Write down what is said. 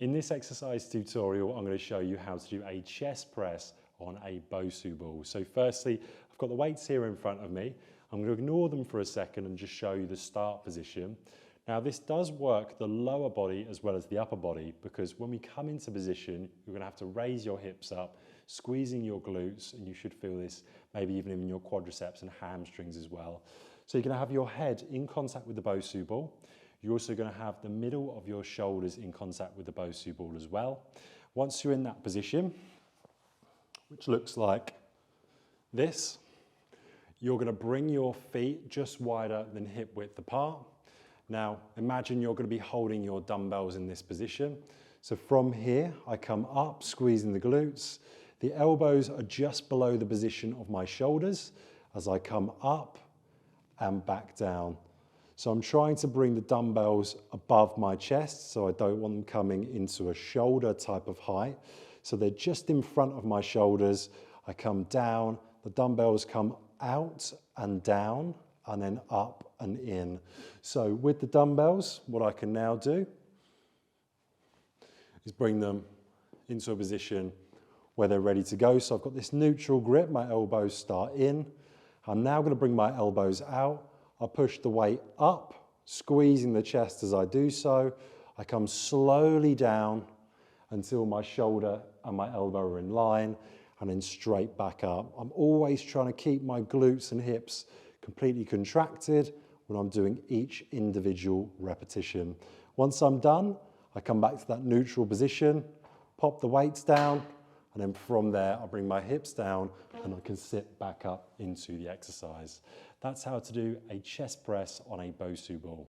In this exercise tutorial, I'm going to show you how to do a chest press on a Bosu ball. So firstly, I've got the weights here in front of me. I'm going to ignore them for a second and just show you the start position. Now this does work the lower body as well as the upper body, because when we come into position, you're going to have to raise your hips up, squeezing your glutes, and you should feel this maybe even in your quadriceps and hamstrings as well. So you're going to have your head in contact with the Bosu ball. You're also going to have the middle of your shoulders in contact with the Bosu ball as well. Once you're in that position, which looks like this, you're going to bring your feet just wider than hip width apart. Now, imagine you're going to be holding your dumbbells in this position. So from here, I come up, squeezing the glutes. The elbows are just below the position of my shoulders as I come up and back down. So I'm trying to bring the dumbbells above my chest, so I don't want them coming into a shoulder type of height. So they're just in front of my shoulders. I come down, the dumbbells come out and down, and then up and in. So with the dumbbells, what I can now do is bring them into a position where they're ready to go. So I've got this neutral grip, my elbows start in. I'm now going to bring my elbows out. I push the weight up, squeezing the chest as I do so. I come slowly down until my shoulder and my elbow are in line, and then straight back up. I'm always trying to keep my glutes and hips completely contracted when I'm doing each individual repetition. Once I'm done, I come back to that neutral position, pop the weights down, and then from there, I bring my hips down and I can sit back up into the exercise. That's how to do a chest press on a Bosu ball.